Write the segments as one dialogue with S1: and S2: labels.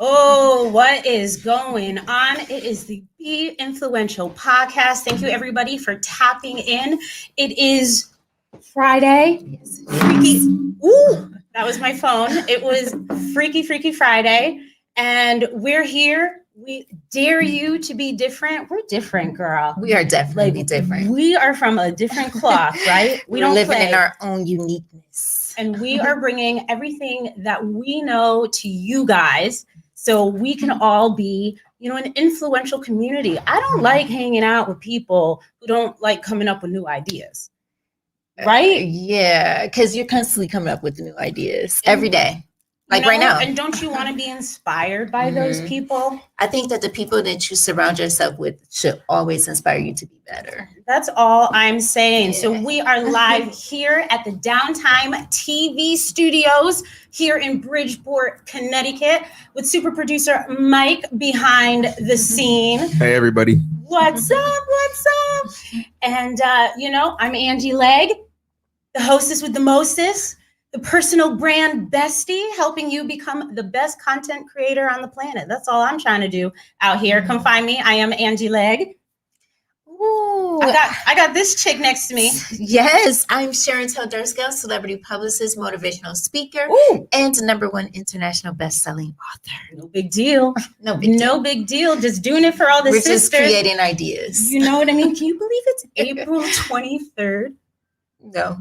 S1: Oh, what is going on? It is the Be Influential podcast. Thank you, everybody, for tapping in. It is Friday.
S2: Yes.
S1: Freaky. Ooh, that was my phone. It was Freaky Friday. And we're here. We dare you to be different. We're different, girl.
S2: We are definitely different.
S1: We are from a different cloth, right?
S2: We don't live in our own uniqueness.
S1: And we are bringing everything that we know to you guys so we can all be, an influential community. I don't like hanging out with people who don't like coming up with new ideas. Right?
S2: Yeah, because you're constantly coming up with new ideas every day. Like right now.
S1: And don't you want to be inspired by those people?
S2: I think that the people that you surround yourself with should always inspire you to be better.
S1: That's all I'm saying. Yeah. So we are live here at the Downtime TV studios here in Bridgeport, Connecticut with super producer Mike behind the scene.
S3: Hey, everybody.
S1: What's up? And, I'm Angie Legg, the hostess with the mostest. The personal brand bestie, helping you become the best content creator on the planet. That's all I'm trying to do out here. Come find me. I am Angie Legg. Ooh, I got this chick next to me.
S2: Yes, I'm Sharon Teldersko, celebrity publicist, motivational speaker, and #1 international best-selling author.
S1: No big deal. No big deal. Just doing it for all the sisters.
S2: We're just creating ideas.
S1: You know what I mean? Can you believe it's April 23rd?
S2: No.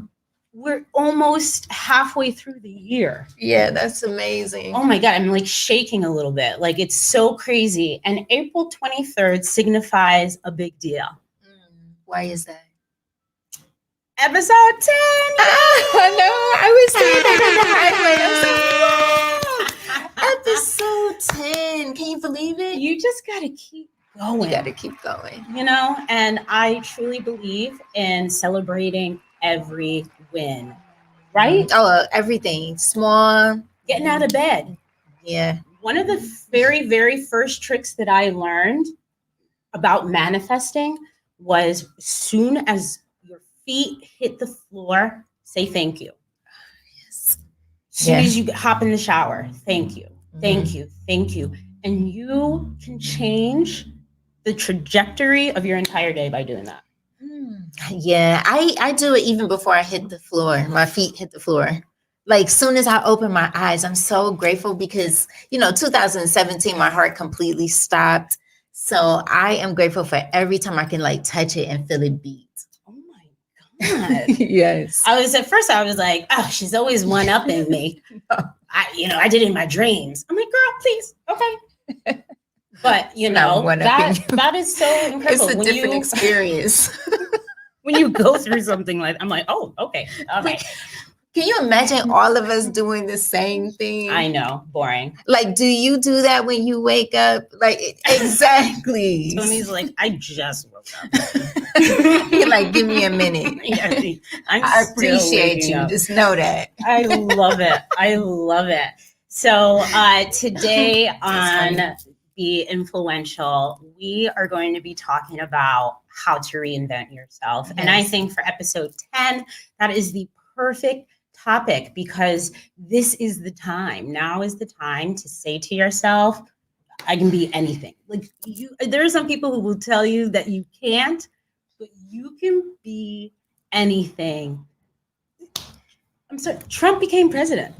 S1: We're almost halfway through the year.
S2: Yeah, that's amazing.
S1: Oh my God, I'm like shaking a little bit. Like it's so crazy. And April 23rd signifies a big deal.
S2: Why is that?
S1: Episode 10.
S2: No, I was saying that the hard way. Episode 10. Can you believe it?
S1: You just got to keep going.
S2: You got to keep going.
S1: And I truly believe in celebrating every win, right?
S2: Oh, everything. Small.
S1: Getting out of bed.
S2: Yeah.
S1: One of the very, very first tricks that I learned about manifesting was as soon as your feet hit the floor, say thank you.
S2: Yes.
S1: As soon as you hop in the shower, thank you, thank you, thank you. And you can change the trajectory of your entire day by doing that.
S2: Yeah, I do it even before I hit the floor. My feet hit the floor. Like soon as I open my eyes, I'm so grateful because, 2017, my heart completely stopped. So I am grateful for every time I can touch it and feel it beat.
S1: Oh my God.
S2: Yes.
S1: I was like, oh, she's always one-upping me. I did it in my dreams. I'm like, girl, please. Okay. But, that is so incredible.
S2: It's a different experience.
S1: When you go through something I'm like, oh, okay. All right.
S2: Can you imagine all of us doing the same thing?
S1: I know. Boring.
S2: Do you do that when you wake up? Exactly.
S1: Tony's like, I just woke up.
S2: You're like, give me a minute. I appreciate you. Up. Just know that.
S1: I love it. So today on Be Influential, we are going to be talking about how to reinvent yourself. Yes. And I think for episode 10, that is the perfect topic because this is the time. Now is the time to say to yourself, I can be anything. There are some people who will tell you that you can't, but you can be anything. I'm sorry, Trump became president.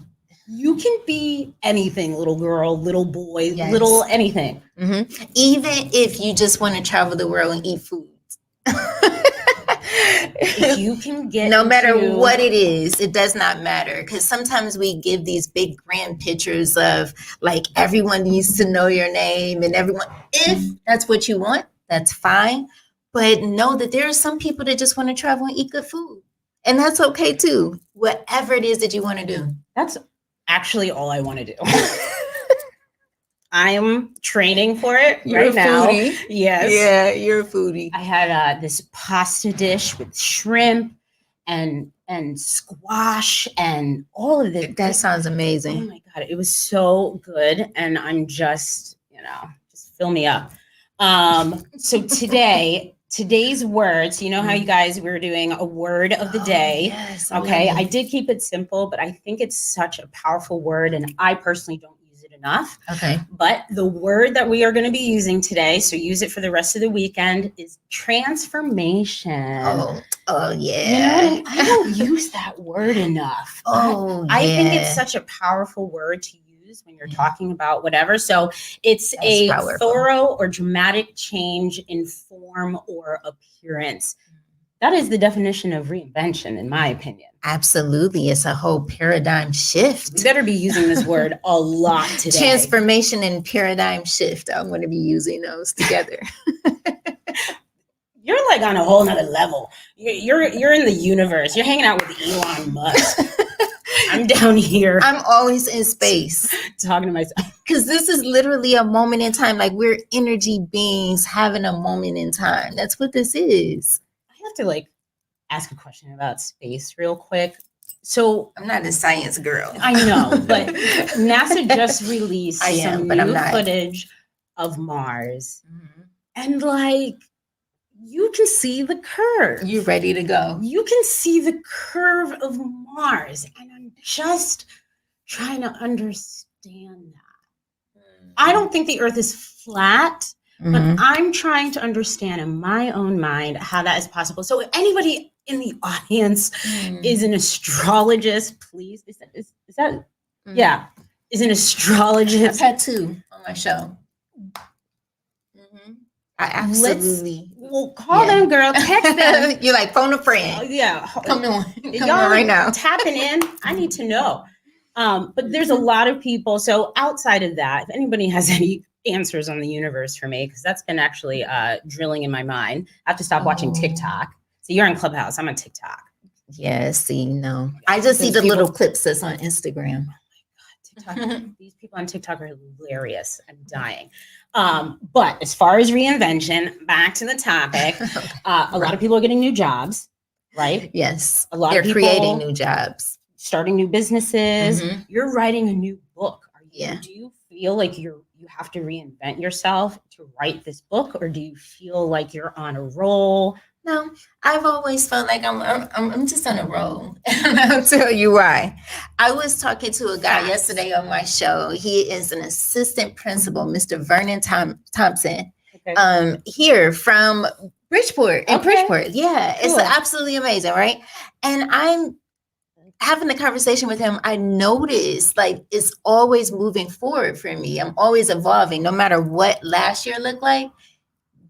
S1: You can be anything, little girl, little boy, little anything.
S2: Mm-hmm. Even if you just want to travel the world and eat food.
S1: If you can get
S2: no matter what it is, it does not matter. Because sometimes we give these big grand pictures of everyone needs to know your name and everyone. If that's what you want, that's fine. But know that there are some people that just want to travel and eat good food. And that's okay too. Whatever it is that you want to do.
S1: That's actually all I want to do. I'm training for it right now.
S2: Foodie.
S1: Yes.
S2: Yeah, you're a foodie.
S1: I had this pasta dish with shrimp and squash and all of it.
S2: That sounds amazing.
S1: Oh my God, it was so good. And I'm just fill me up. So today's words, how you guys were doing a word of the day.
S2: Yes.
S1: Okay. I did keep it simple, but I think it's such a powerful word. And I personally don't use it enough. enough.
S2: Okay.
S1: But the word that we are going to be using today, so use it for the rest of the weekend, is transformation.
S2: Oh
S1: You know what
S2: yeah.
S1: I don't use that word enough. I think it's such a powerful word to use when you're talking about whatever. So it's
S2: That's
S1: a
S2: powerful.
S1: thorough or dramatic change in form or appearance. That is the definition of reinvention, in my opinion.
S2: Absolutely. It's a whole paradigm shift.
S1: We better be using this word a lot today.
S2: Transformation and paradigm shift. I'm going to be using those together.
S1: You're like on a whole nother level. You're in the universe. You're hanging out with Elon Musk. I'm down here.
S2: I'm always in space.
S1: Talking to myself.
S2: Because this is literally a moment in time. Like we're energy beings having a moment in time. That's what this is.
S1: I have to like ask a question about space real quick. So
S2: I'm not a science girl.
S1: I know, but NASA just released some new footage of Mars. Mm-hmm. And like, you can see the curve.
S2: You're ready to go.
S1: You can see the curve of Mars. And I'm just trying to understand that. I don't think the Earth is flat, but I'm trying to understand in my own mind how that is possible. So if anybody in the audience is an astrologist, please, is that yeah, is an astrologist.
S2: I've had 2 on my show. I absolutely.
S1: Well, call them, girl. Text them.
S2: You're like, phone a friend.
S1: Yeah.
S2: Come on
S1: Y'all
S2: right now.
S1: Tapping in. I need to know. But there's a lot of people. So outside of that, if anybody has any answers on the universe for me, because that's been actually drilling in my mind. I have to stop watching TikTok. So you're on Clubhouse. I'm on TikTok.
S2: Yeah, see, no. I just see the little clips that's on Instagram.
S1: TikTok. These people on TikTok are hilarious. I'm dying. But as far as reinvention, back to the topic, a lot of people are getting new jobs, right?
S2: Yes.
S1: A lot
S2: They're
S1: of people
S2: creating new jobs,
S1: starting new businesses. You're writing a new book.
S2: Yeah.
S1: Do you feel like you have to reinvent yourself to write this book, or do you feel like you're on a roll?
S2: No, I've always felt like I'm just on a roll. And I'll tell you why. I was talking to a guy yesterday on my show. He is an assistant principal, Mr. Vernon Thompson, here from Bridgeport. Bridgeport. Yeah, cool. It's absolutely amazing, right? And I'm having a conversation with him. I noticed like it's always moving forward for me. I'm always evolving, no matter what last year looked like.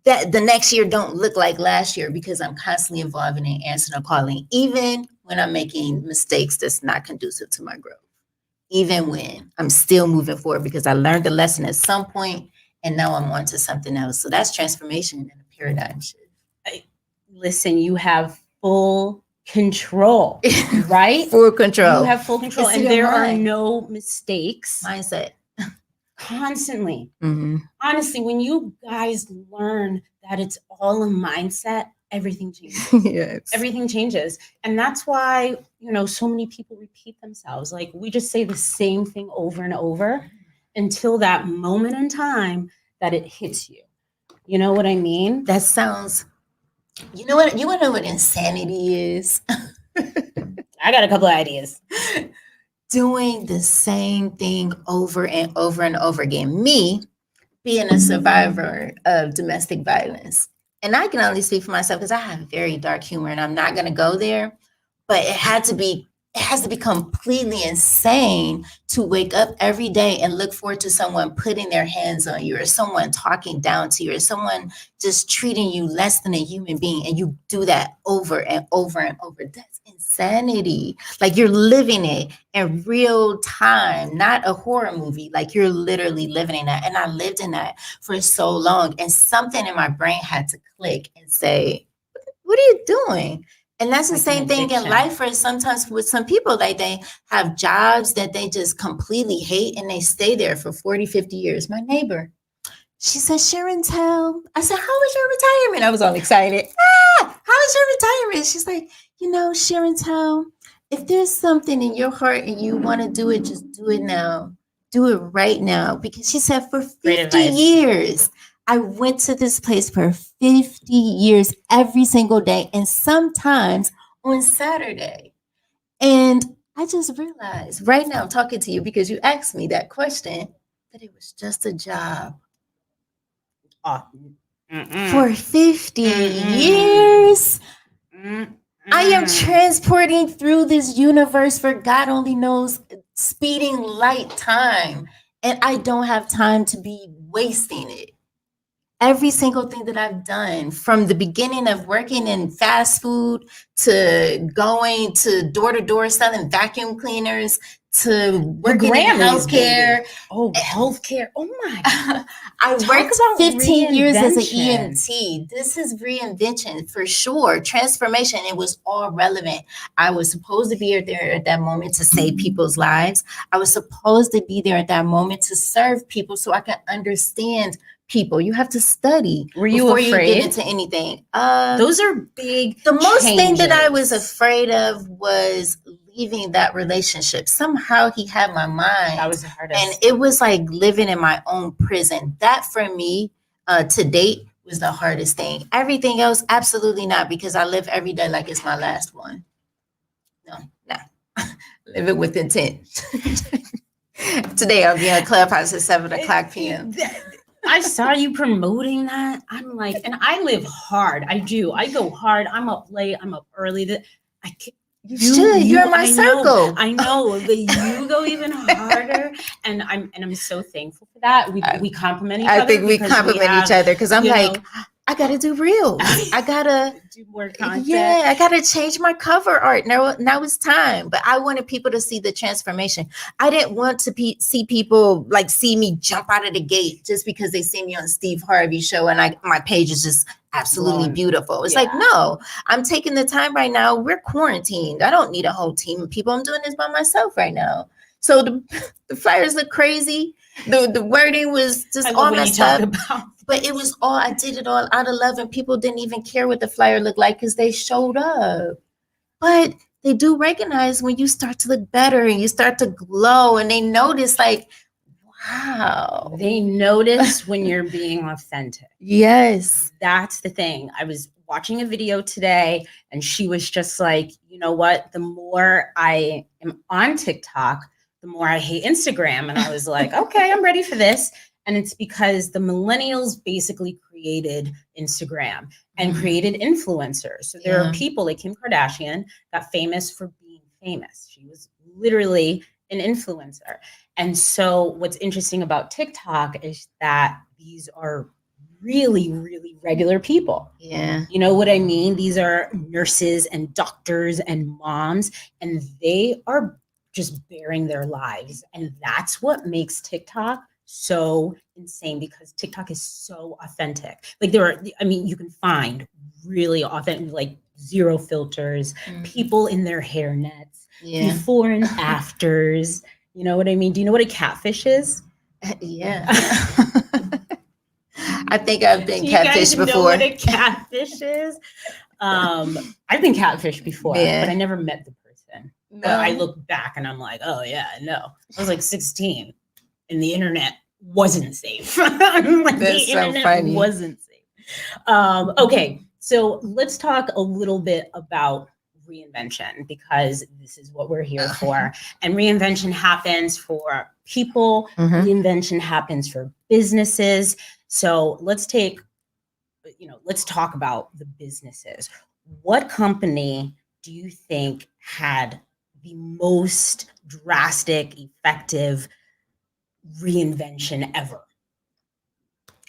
S2: That the next year don't look like last year because I'm constantly evolving and answering a calling, even when I'm making mistakes that's not conducive to my growth. Even when I'm still moving forward because I learned the lesson at some point and now I'm on to something else. So that's transformation and a paradigm shift.
S1: Listen, you have full control, right?
S2: Full control.
S1: You have full control and there are no mistakes.
S2: Mindset.
S1: Constantly. Honestly, when you guys learn that it's all a mindset, everything changes.
S2: Yes.
S1: Everything changes. And that's why, so many people repeat themselves. Like we just say the same thing over and over until that moment in time that it hits you. You know what I mean?
S2: That sounds, you know what? You want to know what insanity is?
S1: I got a couple of ideas.
S2: Doing the same thing over and over and over again. Me being a survivor of domestic violence. And I can only speak for myself because I have very dark humor and I'm not going to go there. But it has to be completely insane to wake up every day and look forward to someone putting their hands on you or someone talking down to you or someone just treating you less than a human being. And you do that over and over and over. That's insanity. Like you're living it in real time, not a horror movie. Like you're literally living in that. And I lived in that for so long. And something in my brain had to click and say, what are you doing? And that's the same thing in life for sometimes with some people, like they have jobs that they just completely hate and they stay there for 40, 50 years. My neighbor, she said, Sharontel. I said, how was your retirement? I was all excited. How was your retirement? She's like, Sharontel, if there's something in your heart and you want to do it, just do it now. Do it right now. Because she said for 50 years, I went to this place for 50 years every single day and sometimes on Saturday. And I just realized right now, I'm talking to you because you asked me that question. that it was just a job.
S1: Oh,
S2: For 50 years, I am transporting through this universe for God only knows speeding light time. And I don't have time to be wasting it. Every single thing that I've done from the beginning of working in fast food to going to door to door selling vacuum cleaners to working in healthcare.
S1: Baby. Oh, healthcare. Oh my God.
S2: I
S1: Talk
S2: worked
S1: about
S2: 15 years as an
S1: reinvention.
S2: EMT. This is reinvention for sure. Transformation. It was all relevant. I was supposed to be there at that moment to save people's lives. I was supposed to be there at that moment to serve people so I could understand people. You have to study
S1: Were you
S2: before
S1: afraid?
S2: you get into anything.
S1: Those are big.
S2: The most thing that I
S1: changes.
S2: was afraid of was leaving that relationship. Somehow he had my mind.
S1: That was the hardest.
S2: And it was like living in my own prison. That for me, to date, was the hardest thing. Everything else, absolutely not, because I live every day like it's my last one. No. Live it with intent. Today I'll be on Clubhouse at 7:00 p.m.
S1: I saw you promoting that. I'm like, and I live hard. I do. I go hard. I'm up late. I'm up early.
S2: You should. You're in my circle.
S1: I know, but you go even harder, and I'm so thankful for that. We compliment each other.
S2: I think we compliment each other because I'm like, I gotta do reels. I gotta
S1: do more content.
S2: Yeah, I gotta change my cover art. Now it's time. But I wanted people to see the transformation. I didn't want to see people like see me jump out of the gate just because they see me on Steve Harvey show and my page is just absolutely beautiful. It's like, no, I'm taking the time right now. We're quarantined. I don't need a whole team of people. I'm doing this by myself right now. So the flyers look crazy. The wording was just all messed up. But it was all, I did it all out of love, and people didn't even care what the flyer looked like because they showed up. But they do recognize when you start to look better and you start to glow, and they notice like, wow.
S1: They notice when you're being authentic.
S2: Yes.
S1: That's the thing. I was watching a video today and she was just like, you know what? The more I am on TikTok, the more I hate Instagram. And I was like, okay, I'm ready for this. And it's because the millennials basically created Instagram and created influencers. So there are people like Kim Kardashian got famous for being famous. She was literally an influencer. And so what's interesting about TikTok is that these are really, really regular people.
S2: Yeah.
S1: You know what I mean? These are nurses and doctors and moms, and they are just bearing their lives. And that's what makes TikTok so insane, because TikTok is so authentic. Like you can find really authentic, like zero filters, people in their hair nets, before and afters. You know what I mean? Do you know what a catfish is?
S2: Yeah. I think I've been catfished before.
S1: Know what a catfish is? I've been catfished before, but I never met the person. No. But I look back and I'm like, oh yeah, no. I was like 16 and the internet wasn't safe. Like,
S2: that's so funny.
S1: Wasn't safe. Okay, so let's talk a little bit about reinvention, because this is what we're here for. And reinvention happens for people. Reinvention happens for businesses. So let's talk about the businesses. What company do you think had the most drastic, effective reinvention ever?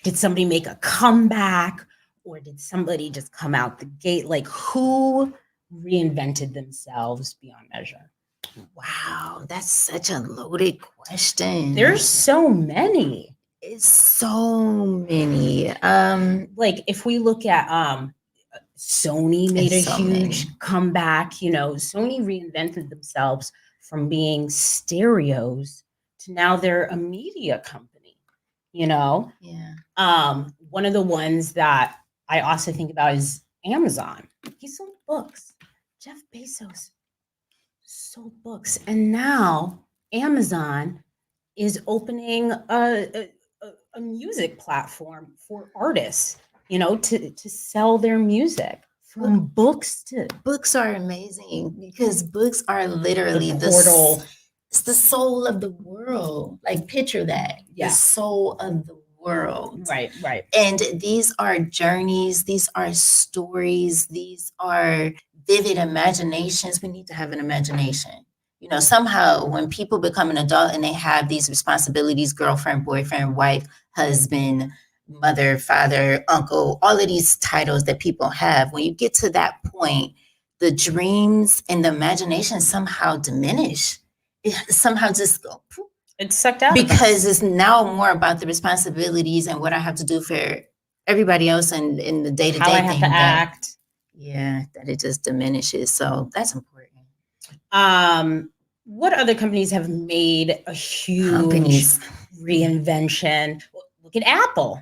S1: Did somebody make a comeback, or did somebody just come out the gate? Like, who reinvented themselves beyond measure?
S2: Wow, that's such a loaded question.
S1: There's so many.
S2: It's so many.
S1: Like if we look at Sony made a huge comeback. You know, Sony reinvented themselves from being stereos to now they're a media company. You know, one of the ones that I also think about is Amazon. He sold books. Jeff Bezos sold books, and now Amazon is opening a music platform for artists, you know, to sell their music. From books are amazing, because books are literally the portal.
S2: It's the soul of the world. Like picture that.
S1: Yeah.
S2: The soul of the world.
S1: Right, right.
S2: And these are journeys, these are stories, these are vivid imaginations. We need to have an imagination. You know, somehow when people become an adult and they have these responsibilities, girlfriend, boyfriend, wife, husband, mother, father, uncle, all of these titles that people have, when you get to that point, the dreams and the imagination somehow diminish. It somehow just go poof,
S1: It's sucked out
S2: because it's now more about the responsibilities and what I have to do for everybody else and in the day to
S1: how I
S2: day
S1: have
S2: thing
S1: to
S2: that,
S1: act.
S2: yeah, that it just diminishes. So that's important.
S1: What other companies have made a huge
S2: Companies.
S1: reinvention? Look at Apple.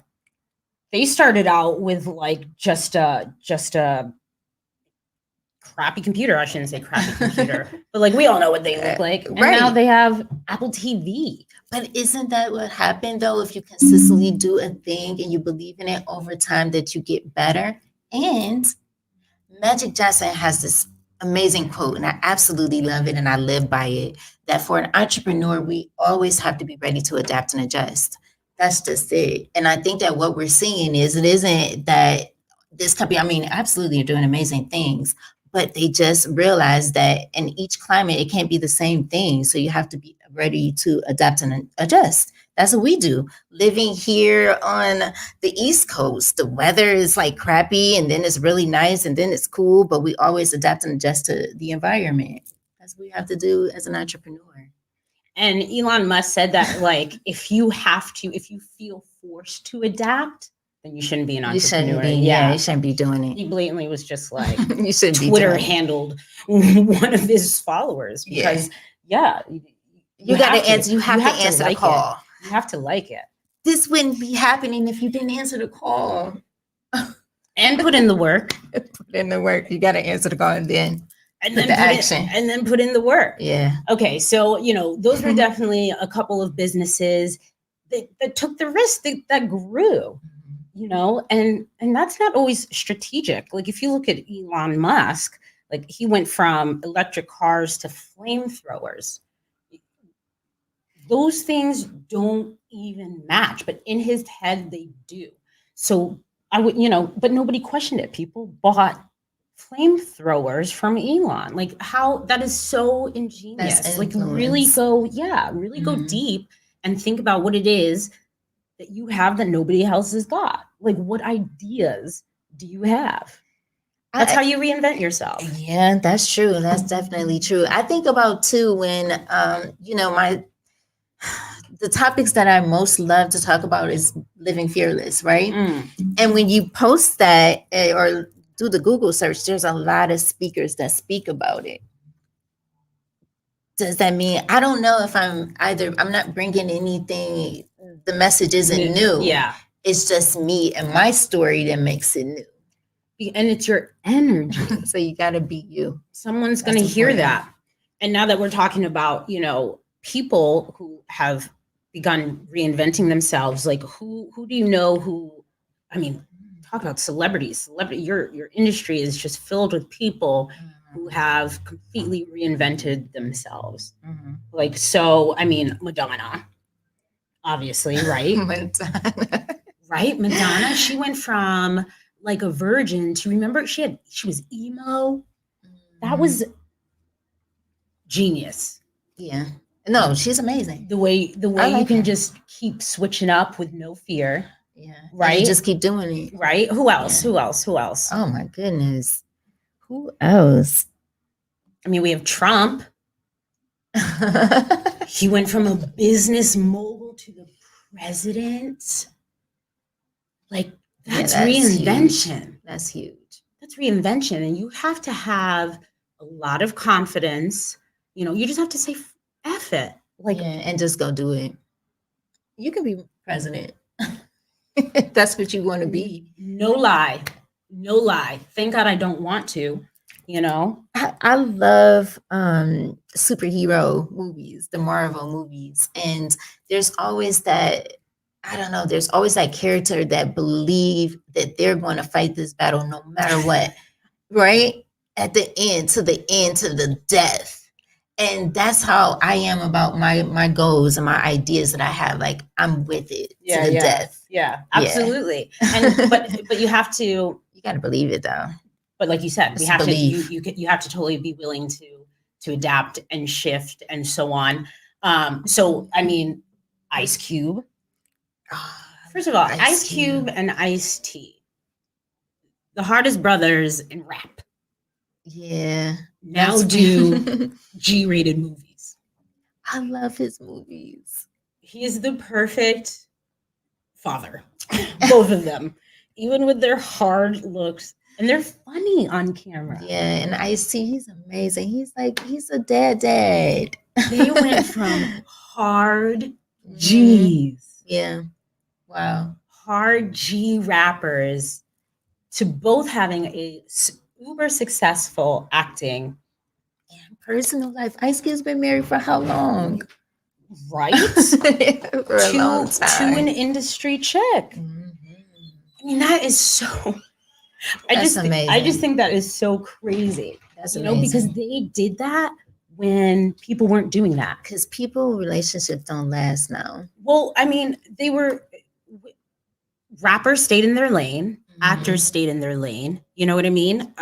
S1: They started out with like just a crappy computer. I shouldn't say crappy computer, but like we all know what they look like. And now
S2: Right.
S1: they have Apple TV.
S2: But isn't that what happened though? If you consistently do a thing and you believe in it over time, that you get better. And Magic Johnson has this amazing quote, and I absolutely love it and I live by it, that for an entrepreneur, we always have to be ready to adapt and adjust. That's just it. And I think that what we're seeing is it isn't that this company, I mean, absolutely are doing amazing things, but they just realize that in each climate, it can't be the same thing. So you have to be ready to adapt and adjust. That's what we do. Living here on the East Coast, the weather is like crappy and then it's really nice and then it's cool, but we always adapt and adjust to the environment. That's what we have to do as an entrepreneur.
S1: And Elon Musk said that like if you feel forced to adapt, then you shouldn't be an
S2: You shouldn't
S1: entrepreneur.
S2: be, yeah, you shouldn't be doing it.
S1: He blatantly was just like
S2: You shouldn't be
S1: Twitter
S2: doing it.
S1: handled one of his followers because
S2: you got to answer. You have to answer the
S1: like
S2: call.
S1: You have to like it.
S2: This wouldn't be happening if you didn't answer the call.
S1: And put in the work.
S2: Put in the work. You got to answer the call and then
S1: And
S2: put
S1: then
S2: the action.
S1: and then put in the work.
S2: Yeah.
S1: Okay, so those were definitely a couple of businesses that took the risk that grew. And that's not always strategic. Like if you look at Elon Musk, like he went from electric cars to flamethrowers. Those things don't even match, but in his head they do. So I would, but nobody questioned it. People bought flamethrowers from Elon. Like how that is so ingenious. Like really go deep and think about what it is that you have that nobody else has got. Like what ideas do you have? That's how you reinvent yourself.
S2: Yeah, that's true. That's definitely true. I think about too when the topics that I most love to talk about is living fearless, right? And when you post that or do the Google search, there's a lot of speakers that speak about it. Does that mean I don't know if I'm not bringing anything, the message isn't new.
S1: Yeah.
S2: It's just me and my story that makes it new.
S1: And it's your energy.
S2: So you got to be you.
S1: Someone's going to hear that. And now that we're talking about, people who have begun reinventing themselves, like who do you know talk about celebrities. Your industry is just filled with people who have completely reinvented themselves. Like, so, Madonna, obviously, right? Right? Madonna, she went from like a virgin to, remember, she was emo. That was genius.
S2: Yeah. No, she's amazing.
S1: The way you can just keep switching up with no fear.
S2: Yeah.
S1: Right.
S2: You just keep doing it.
S1: Right. Who else?
S2: Yeah.
S1: Who else?
S2: Oh my goodness. Who else?
S1: We have Trump. He went from a business mogul to the president. Like that's reinvention.
S2: Huge. That's huge.
S1: That's reinvention. And you have to have a lot of confidence. You just have to say F it. Like,
S2: and just go do it. You can be president. That's what you want to be.
S1: No lie. Thank God I don't want to,
S2: I love superhero movies, the Marvel movies. And there's always that, there's always that character that believe that they're going to fight this battle no matter what, right? At the end, to the death. And that's how I am about my goals and my ideas that I have. Like I'm with it to the death.
S1: Yeah,
S2: Yeah.
S1: absolutely. And but you have to,
S2: You got to believe it though.
S1: but like you said, we
S2: Just
S1: have to
S2: believe.
S1: you have to totally be willing to adapt and shift and so on. So I mean, Ice Cube. First of all, Ice Cube and Ice T, the hardest brothers in rap,
S2: Yeah.
S1: now do G-rated movies.
S2: I love his movies.
S1: He is the perfect father, both of them, even with their hard looks, and they're funny on camera.
S2: Yeah, and Ice-T, he's amazing. He's a dad.
S1: They went from hard G's,
S2: Yeah. Wow.
S1: hard G rappers, to both having a uber successful acting.
S2: And personal life. Ice Cube's been married for how long?
S1: Right?
S2: For a long
S1: To
S2: time.
S1: an industry chick.
S2: Mhm.
S1: I mean, that is so.
S2: That's amazing.
S1: I just think that is so crazy.
S2: That's
S1: amazing. Because they did that when people weren't doing that.
S2: Because people relationships don't last now.
S1: Well, I mean, they were rappers stayed in their lane, actors stayed in their lane. You know what I mean?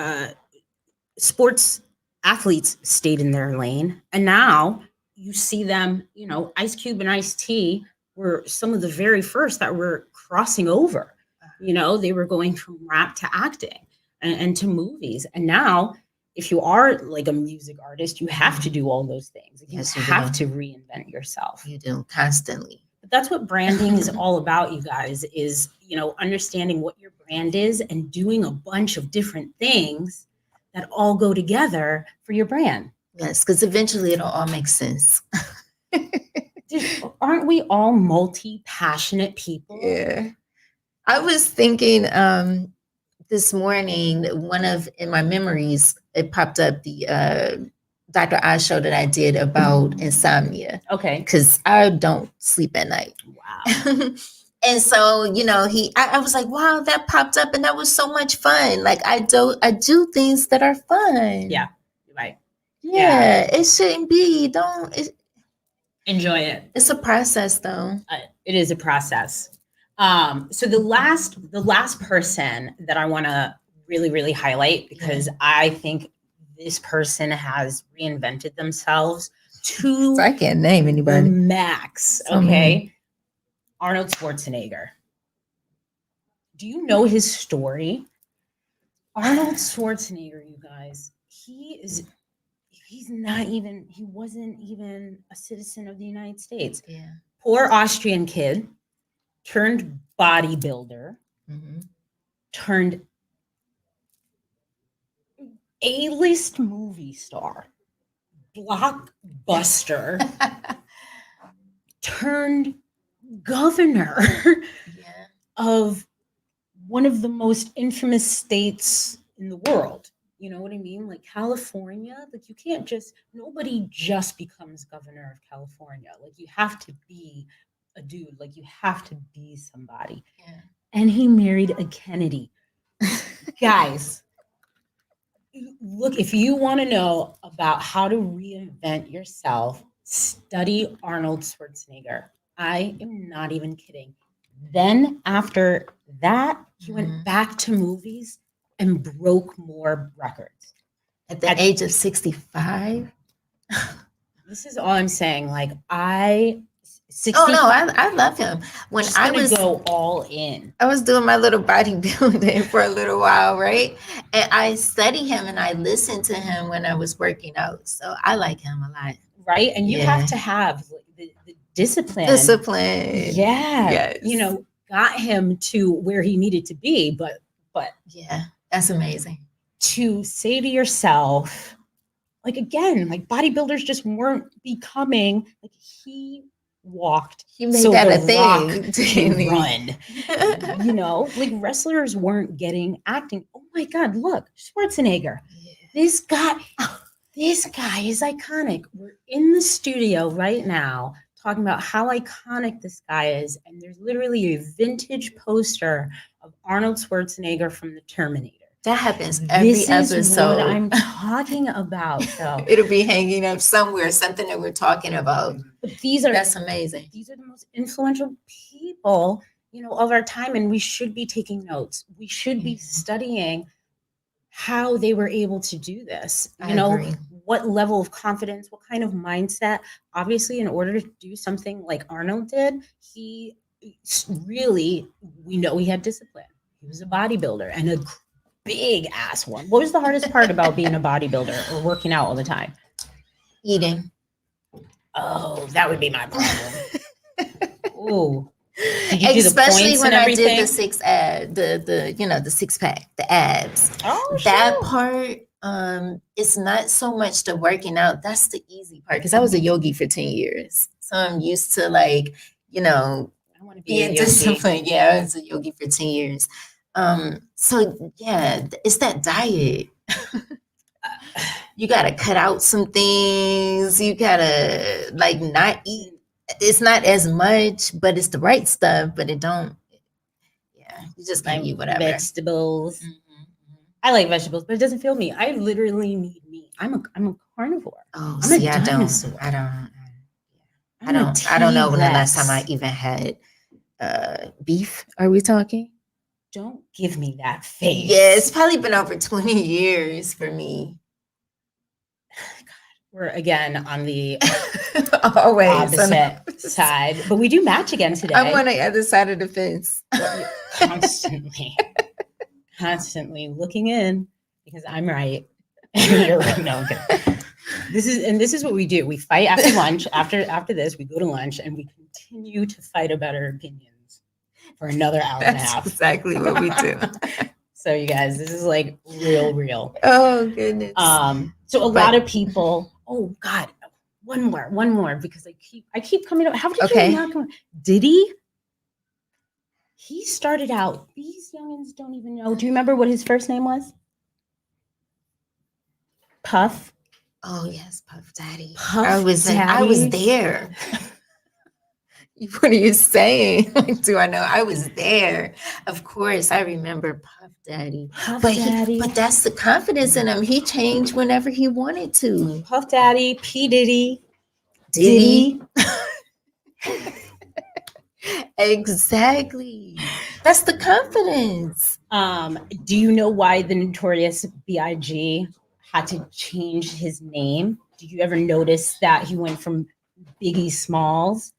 S1: Sports athletes stayed in their lane, and now you see them. You know, Ice Cube and Ice T were some of the very first that were crossing over. You know, they were going from rap to acting and to movies. And now, if you are like a music artist, you have to do all those things.
S2: Yes,
S1: you have to reinvent yourself.
S2: You do constantly.
S1: But that's what branding is all about, you guys, is, you know, understanding what your brand is and doing a bunch of different things that all go together for your brand.
S2: Yes, because eventually it'll all make sense.
S1: Aren't we all multi-passionate people?
S2: Yeah. I was thinking this morning, in my memories, it popped up the Dr. Oz show that I did about insomnia.
S1: Okay.
S2: Because I don't sleep at night.
S1: Wow.
S2: And so, you know, I was like, wow, that popped up and that was so much fun. Like I do things that are fun.
S1: Yeah. Right.
S2: Yeah. It shouldn't be.
S1: Enjoy it.
S2: It's a process though.
S1: It is a process. So the last person that I want to really highlight, because I think this person has reinvented themselves to
S2: I can't name anybody.
S1: the max. Okay. Arnold Schwarzenegger. Do you know his story? Arnold Schwarzenegger, you guys, he wasn't even a citizen of the United States.
S2: Yeah.
S1: Poor Austrian kid, turned bodybuilder, turned A-list movie star, blockbuster, turned governor of one of the most infamous states in the world. You know what I mean? Like California, like nobody just becomes governor of California. Like you have to be a dude, like you have to be somebody. Yeah. And he married a Kennedy. Guys, look, if you want to know about how to reinvent yourself, study Arnold Schwarzenegger. I am not even kidding. Then after that, he went back to movies and broke more records.
S2: At the age of 65?
S1: This is all I'm saying. Like I
S2: love him. When I was
S1: go all in.
S2: I was doing my little bodybuilding for a little while, right? And I study him and I listened to him when I was working out. So I like him a lot.
S1: Right? And you have to have the discipline. Yeah. Yes. You know, got him to where he needed to be, but
S2: yeah, that's amazing.
S1: To say to yourself, like again, like bodybuilders just weren't becoming, like he walked.
S2: He made that a thing
S1: to run. You know, like wrestlers weren't getting acting. Oh my God, look, Schwarzenegger. Yeah. This guy is iconic. We're in the studio right now talking about how iconic this guy is. And there's literally a vintage poster of Arnold Schwarzenegger from the Terminator.
S2: That happens every
S1: This is what
S2: episode.
S1: I'm talking about. So
S2: It'll be hanging up somewhere, something that we're talking about.
S1: but these are
S2: That's amazing.
S1: these are the most influential people, of our time, and we should be taking notes. We should be studying how they were able to do this.
S2: I agree.
S1: What level of confidence, what kind of mindset. Obviously, in order to do something like Arnold did, he really, we know he had discipline. He was a bodybuilder and a big ass one. What was the hardest part about being a bodybuilder or working out all the time?
S2: Eating.
S1: Oh, that would be my problem. Ooh. Did you do the
S2: Especially
S1: points
S2: when
S1: and
S2: I
S1: everything?
S2: did the the 6-pack, the abs.
S1: Oh,
S2: That
S1: sure.
S2: part, it's not so much the working out. That's the easy part because I was a yogi for 10 years. So I'm used to
S1: I want to be a
S2: being
S1: yogi.
S2: disciplined. Yeah, I was a yogi for 10 years. So yeah, it's that diet. You gotta cut out some things. You gotta not eat. It's not as much, but it's the right stuff. But it don't. Yeah, you just can't eat whatever.
S1: Vegetables.
S2: Mhm.
S1: I like vegetables, but it doesn't fill me. I literally need meat. I'm a carnivore.
S2: Oh,
S1: I'm a
S2: see, I don't.
S1: dinosaur.
S2: I don't.
S1: I'm a
S2: I don't know when the last
S1: T-Rex.
S2: time I even had beef. Are we talking?
S1: Don't give me that face.
S2: Yeah, it's probably been over 20 years for me.
S1: We're again on the
S2: Always
S1: opposite side, but we do match again today.
S2: I'm on the other side of the fence.
S1: constantly looking in because I'm right. You're right. No, okay. This is what we do. We fight after lunch. After this, we go to lunch and we continue to fight about our opinions for another hour and a half.
S2: Exactly what we do.
S1: So you guys, this is like real.
S2: Oh goodness.
S1: So a lot of people. Oh God, one more because I keep coming up. How did you not come? Diddy? He started out. These youngins don't even know. Do you remember what his first name was? Puff.
S2: Oh yes, Puff Daddy.
S1: Puff
S2: I was there. What are you saying? Do I know? I was there. Of course, I remember Puff Daddy. But that's the confidence in him. He changed whenever he wanted to.
S1: Puff Daddy, P. Diddy.
S2: Exactly. That's the confidence.
S1: Do you know why the Notorious B.I.G. had to change his name? Did you ever notice that he went from Biggie Smalls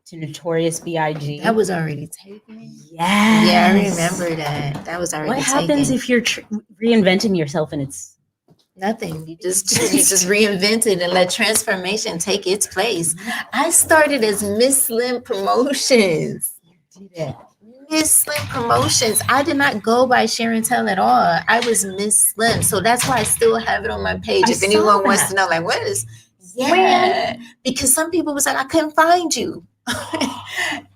S1: to Notorious B.I.G.?
S2: That was already taken.
S1: Yes.
S2: Yeah, I remember that. That was already taken.
S1: What happens if you're reinventing yourself and it's
S2: nothing? You just reinvent it and let transformation take its place. I started as Miss Slim Promotions.
S1: You did it.
S2: Miss Slim Promotions. I did not go by Sharon Tell at all. I was Miss Slim. So that's why I still have it on my page. If anyone wants to know, what is, because some people was like, I couldn't find you.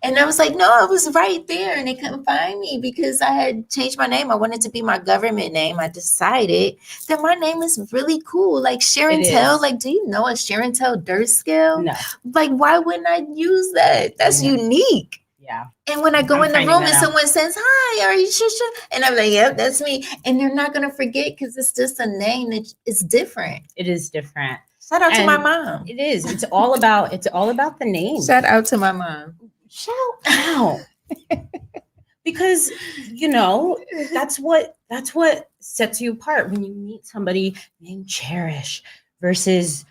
S2: And I was like, no, I was right there and they couldn't find me because I had changed my name. I wanted to be my government name. I decided that my name is really cool. Like Sharon Tell, do you know a Sharon Tell dirt scale?
S1: No.
S2: Why wouldn't I use that? That's unique.
S1: Yeah.
S2: And when I go in the room and someone says, hi, are you sure? And I'm like, yep, that's me. And they're not going to forget because it's just a name that is different.
S1: It is different.
S2: Shout out to my mom.
S1: It is. It's all about the name.
S2: Shout out to my mom.
S1: Shout out. Because that's what sets you apart when you meet somebody named Cherish versus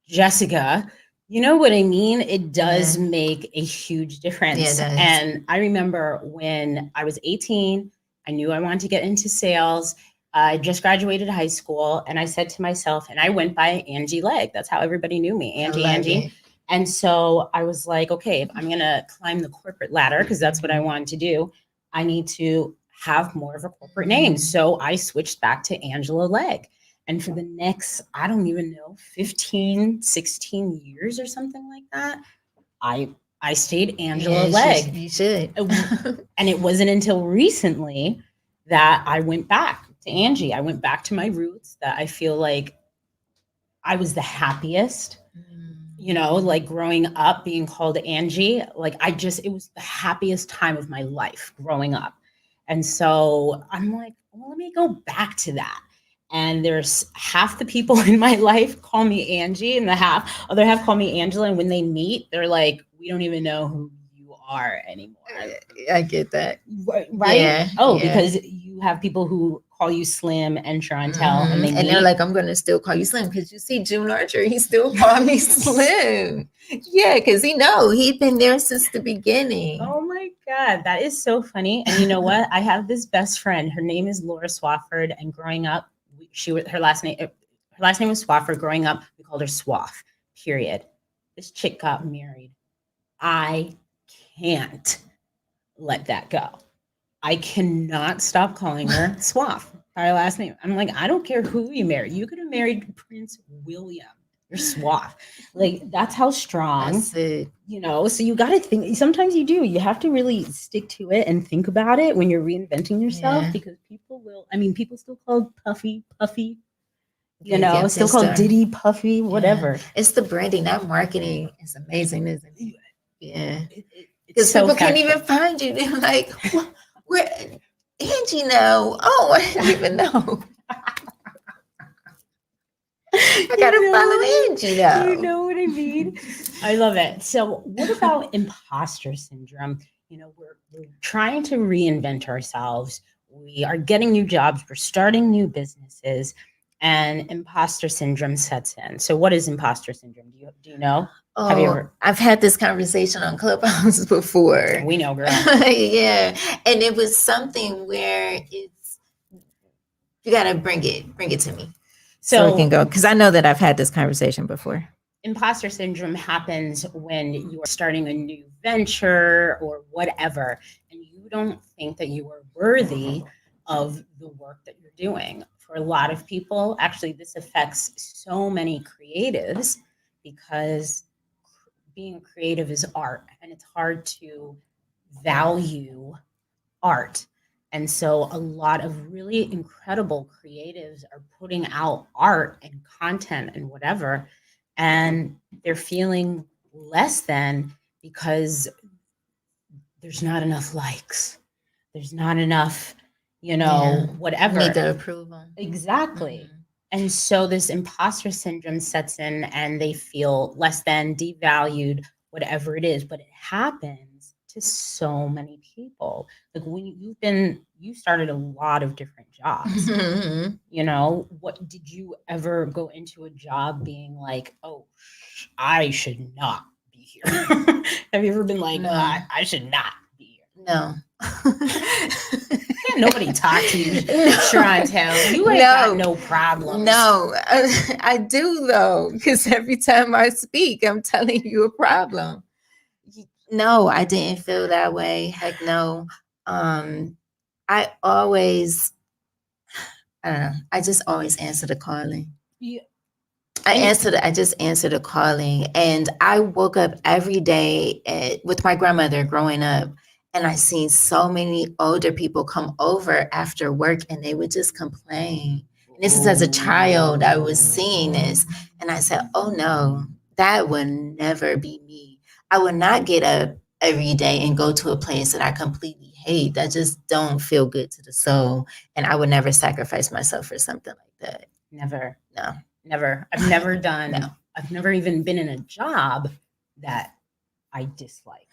S1: Jessica. You know what I mean? It does make a huge difference. Yeah, it does. And I remember when I was 18, I knew I wanted to get into sales. I just graduated high school and I said to myself, and I went by Angie Legg. That's how everybody knew me, Angie. And so I was like, okay, if I'm going to climb the corporate ladder, because that's what I wanted to do, I need to have more of a corporate name. So I switched back to Angela Legg. And for the next, I don't even know, 15, 16 years or something like that, I stayed Angela Legg.
S2: You should.
S1: And it wasn't until recently that I went back to Angie. I went back to my roots, that I feel like I was the happiest, growing up, being called Angie. It was the happiest time of my life growing up. And so I'm like, well, let me go back to that. And there's half the people in my life call me Angie, and the other half call me Angela. And when they meet, they're like, we don't even know who you are anymore.
S2: I get that.
S1: Right?
S2: Yeah,
S1: Oh,
S2: yeah.
S1: because you have people who call you Slim and Chantel, and they
S2: And
S1: meet.
S2: they're like, I'm gonna still call you Slim because you see June Archer, he still called me Slim. Yeah, because he'd been there since the beginning.
S1: Oh my God, that is so funny. And you know what? I have this best friend. Her name is Laura Swafford, and growing up, her last name was Swafford. Growing up, we called her Swaff. Period. This chick got married. I can't let that go. I cannot stop calling her Swaff by her last name. I'm like, I don't care who you marry. You could have married Prince William. You're Swaff. Like, that's how strong.
S2: That's it.
S1: So you got to think. Sometimes you do. You have to really stick to it and think about it when you're reinventing yourself, because people will. I mean, people still call Puffy. Still called Diddy Puffy, whatever.
S2: Yeah. It's the branding, that marketing is amazing, isn't it? Yeah.
S1: Because
S2: people can't even find you. They're like, where Angie now? Oh, I didn't even know. I gotta follow Angie now.
S1: You know what I mean? I love it. So what about imposter syndrome? We're trying to reinvent ourselves. We are getting new jobs. We're starting new businesses, and imposter syndrome sets in. So what is imposter syndrome? Do you know?
S2: Oh, have you ever? I've had this conversation on Clubhouse before.
S1: We know, girl.
S2: Yeah. And it was something where you got to bring it to me. So we can go, because I know that I've had this conversation before.
S1: Imposter syndrome happens when you are starting a new venture or whatever, and you don't think that you are worthy of the work that you're doing. For a lot of people, actually, this affects so many creatives, because being creative is art, and it's hard to value art. And so a lot of really incredible creatives are putting out art and content and whatever, and they're feeling less than because there's not enough likes. There's not enough, whatever.
S2: Need the approval.
S1: Exactly. Mm-hmm. And so this imposter syndrome sets in, and they feel less than, devalued, whatever it is. But it happens to so many people. Like, when you started a lot of different jobs. What did you ever go into a job being like, oh, I should not be here? Have you ever been like, no. I should not be here?
S2: No.
S1: Can't nobody talk to you, Chantel. You ain't got no problems.
S2: No, I do though, because every time I speak, I'm telling you a problem. No, I didn't feel that way. Heck no. I don't know. I just always answer the calling. Yeah. I just answered the calling, and I woke up every day with my grandmother growing up, and I seen so many older people come over after work, and they would just complain. And this is as a child, I was seeing this, and I said, oh no, that would never be me. I would not get up every day and go to a place that I completely hate. That just don't feel good to the soul. And I would never sacrifice myself for something like that.
S1: Never.
S2: No.
S1: Never. I've never done.
S2: No.
S1: I've never even been in a job that I disliked.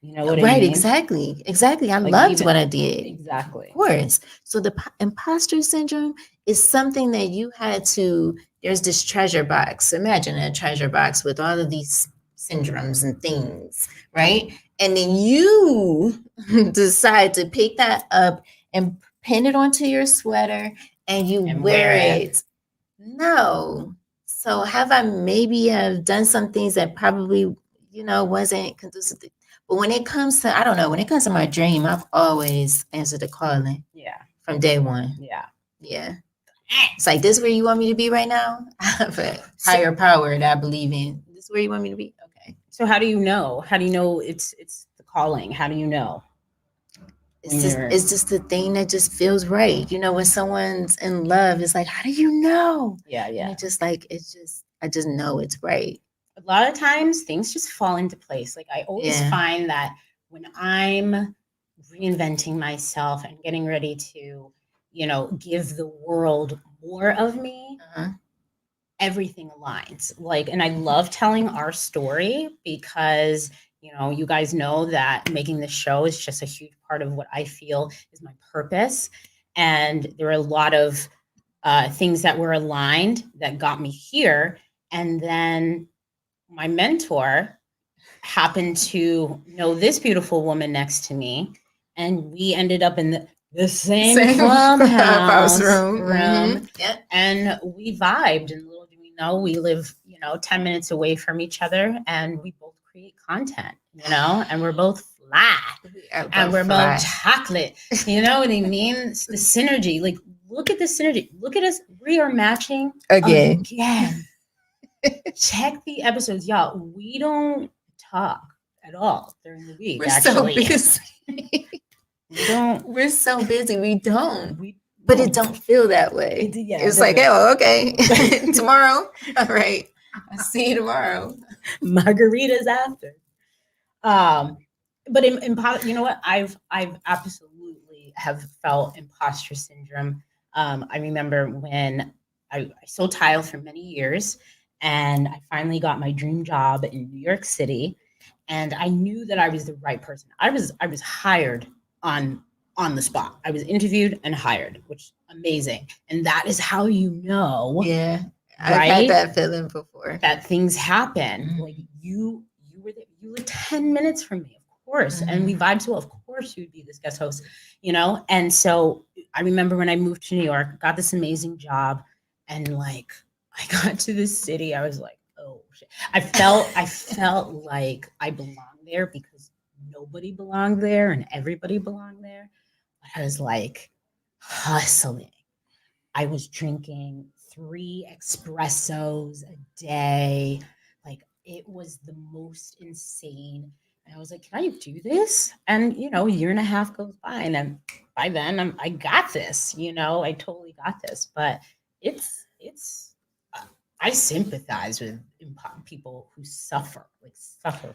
S1: You know what I
S2: mean? Right, exactly. I loved what I did.
S1: Exactly.
S2: Of course. So the imposter syndrome is something that you had to, there's this treasure box. Imagine a treasure box with all of these syndromes and things, right? And then you decide to pick that up and pin it onto your sweater, and you wear it. No. So have I maybe have done some things that probably, wasn't conducive to, but when it comes to, I don't know, when it comes to my dream, I've always answered the calling.
S1: Yeah.
S2: From day one.
S1: Yeah.
S2: Yeah. It's like, this is where you want me to be right now? I have a higher power that I believe in. This is where you want me to be? Okay.
S1: So how do you know? How do you know it's the calling? How do you know?
S2: It's just the thing that just feels right. When someone's in love, it's like, how do you know?
S1: Yeah.
S2: And I just know it's right.
S1: A lot of times things just fall into place. Like, I always find that when I'm reinventing myself and getting ready to, give the world more of me,
S2: Uh-huh.
S1: everything aligns. Like, and I love telling our story because, you guys know that making this show is just a huge part of what I feel is my purpose. And there are a lot of things that were aligned that got me here. And then my mentor happened to know this beautiful woman next to me. And we ended up in the same
S2: Clubhouse
S1: clubhouse
S2: room.
S1: room.
S2: Yep.
S1: And we vibed. And little do we know, we live, 10 minutes away from each other. And we both create content, and we're both fly. And we're both chocolate. You know what I mean? It's the synergy. Like, look at the synergy. Look at us. We are matching
S2: Again.
S1: Check the episodes, y'all. We don't talk at all during the week.
S2: We're
S1: actually,
S2: so busy.
S1: We don't.
S2: We're so busy. We don't. But it don't feel that way. It's like, oh, okay. Tomorrow. All right. I'll see you tomorrow.
S1: Margaritas after. But you know what? I've absolutely have felt imposter syndrome. I remember when I sold tile for many years, and I finally got my dream job in New York City, and I knew that I was the right person. I was hired on the spot. I was interviewed and hired, which is amazing. And that is how
S2: Yeah. I've
S1: right?
S2: had that feeling before.
S1: That things happen. Mm-hmm. Like you were 10 minutes from me, of course. Mm-hmm. And we vibed so well. Of course you would be this guest host, And so I remember when I moved to New York, got this amazing job, and like I got to the city, I was like, oh shit. I felt like I belonged there because nobody belonged there and everybody belonged there. But I was like hustling. I was drinking 3 espressos a day. Like, it was the most insane. And I was like, can I do this? And, a year and a half goes by. And then by then I got this, I totally got this. But it's, I sympathize with people who suffer